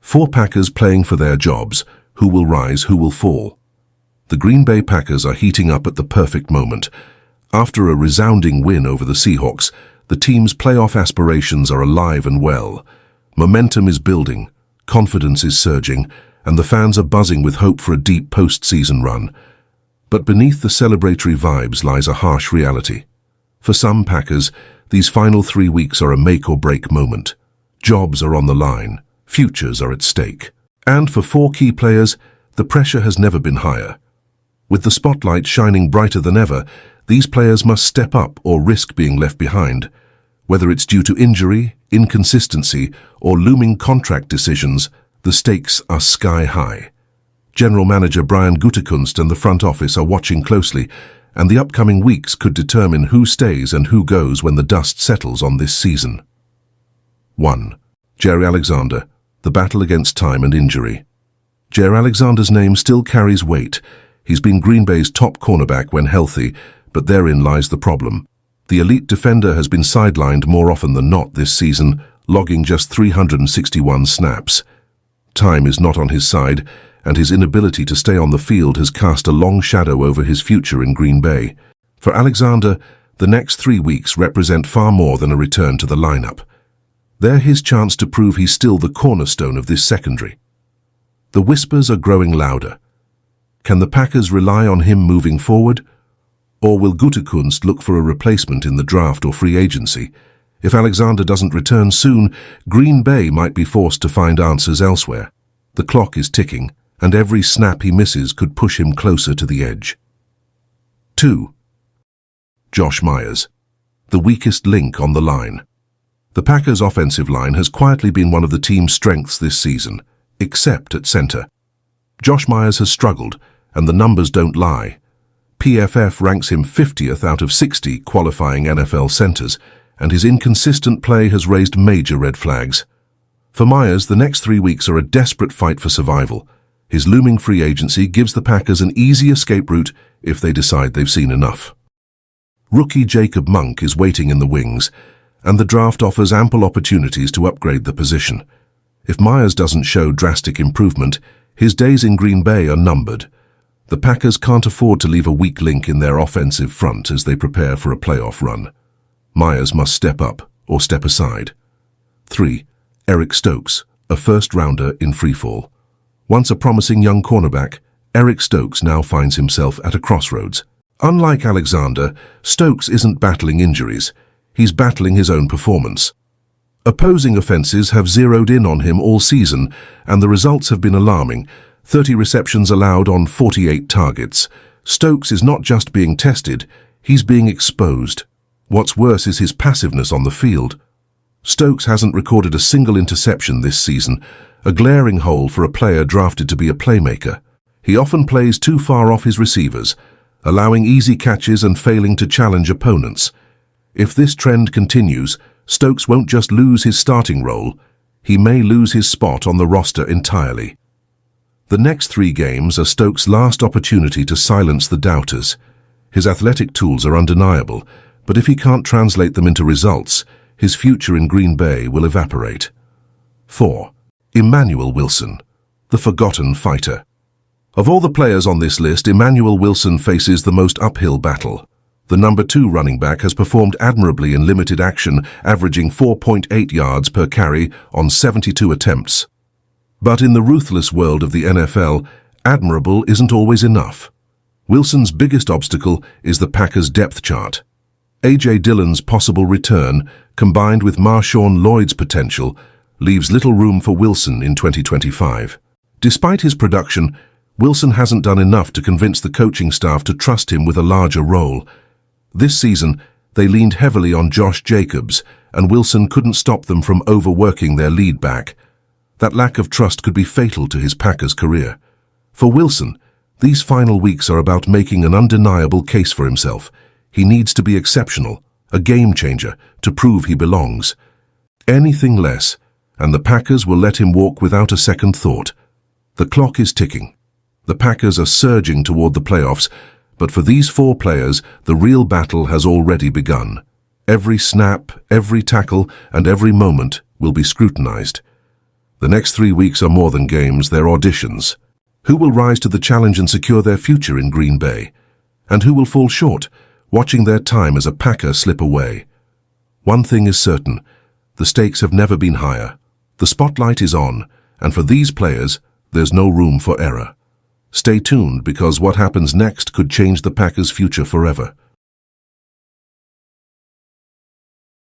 Four Packers playing for their jobs. Who will rise, who will fall? The Green Bay Packers are heating up at the perfect moment. After a resounding win over the Seahawks, the team's playoff aspirations are alive and well. Momentum is building, confidence is surging, and the fans are buzzing with hope for a deep postseason run. But beneath the celebratory vibes lies a harsh reality. For some Packers, these final 3 weeks are a make-or-break moment. Jobs are on the line, futures are at stake. And for four key players, the pressure has never been higher. With the spotlight shining brighter than ever, these players must step up or risk being left behind. Whether it's due to injury, inconsistency, or looming contract decisions, the stakes are sky high. General Manager Brian Gutekunst and the front office are watching closely, and the upcoming weeks could determine who stays and who goes when the dust settles on this season. 1. Jaire Alexander, the battle against time and injury. Jaire Alexander's name still carries weight. He's been Green Bay's top cornerback when healthy, but therein lies the problem. The elite defender has been sidelined more often than not this season, logging just 361 snaps. Time is not on his side, and his inability to stay on the field has cast a long shadow over his future in Green Bay. For Alexander, the next 3 weeks represent far more than a return to the lineup. They're his chance to prove he's still the cornerstone of this secondary. The whispers are growing louder. Can the Packers rely on him moving forward? Or will Gutekunst look for a replacement in the draft or free agency? If Alexander doesn't return soon, Green Bay might be forced to find answers elsewhere. The clock is ticking, and every snap he misses could push him closer to the edge. 2. Josh Meyers, the weakest link on the line. The Packers' offensive line has quietly been one of the team's strengths this season, except at center. Josh Meyers has struggled, and the numbers don't lie. PFF ranks him 50th out of 60 qualifying NFL centers, and his inconsistent play has raised major red flags. For Meyers, the next 3 weeks are a desperate fight for survival. His looming free agency gives the Packers an easy escape route if they decide they've seen enough. Rookie Jacob Monk is waiting in the wings, and the draft offers ample opportunities to upgrade the position. If Meyers doesn't show drastic improvement, his days in Green Bay are numbered. The Packers can't afford to leave a weak link in their offensive front as they prepare for a playoff run. Meyers must step up or step aside. 3. Eric Stokes, a first-rounder in freefall. Once a promising young cornerback, Eric Stokes now finds himself at a crossroads. Unlike Alexander, Stokes isn't battling injuries. He's battling his own performance. Opposing offenses have zeroed in on him all season, and the results have been alarming. 30 receptions allowed on 48 targets. Stokes is not just being tested, he's being exposed. What's worse is his passiveness on the field. Stokes hasn't recorded a single interception this season, a glaring hole for a player drafted to be a playmaker. He often plays too far off his receivers, allowing easy catches and failing to challenge opponents. If this trend continues, Stokes won't just lose his starting role, he may lose his spot on the roster entirely. The next 3 games are Stokes' last opportunity to silence the doubters. His athletic tools are undeniable, but if he can't translate them into results, his future in Green Bay will evaporate. 4. Emmanuel Wilson, the forgotten fighter. Of all the players on this list, Emmanuel Wilson faces the most uphill battle. The number 2 running back has performed admirably in limited action, averaging 4.8 yards per carry on 72 attempts. But in the ruthless world of the NFL, admirable isn't always enough. Wilson's biggest obstacle is the Packers' depth chart. A.J. Dillon's possible return, combined with Marshawn Lloyd's potential, leaves little room for Wilson in 2025. Despite his production, Wilson hasn't done enough to convince the coaching staff to trust him with a larger role. This season, they leaned heavily on Josh Jacobs, and Wilson couldn't stop them from overworking their lead back. That lack of trust could be fatal to his Packers career. For Wilson, these final weeks are about making an undeniable case for himself. He needs to be exceptional, a game changer, to prove he belongs. Anything less, and the Packers will let him walk without a second thought. The clock is ticking. The Packers are surging toward the playoffs, but for these 4 players, the real battle has already begun. Every snap, every tackle, and every moment will be scrutinized. The next 3 weeks are more than games, they're auditions. Who will rise to the challenge and secure their future in Green Bay? And who will fall short, watching their time as a Packer slip away? One thing is certain, the stakes have never been higher. The spotlight is on, and for these players, there's no room for error. Stay tuned, because what happens next could change the Packers' future forever.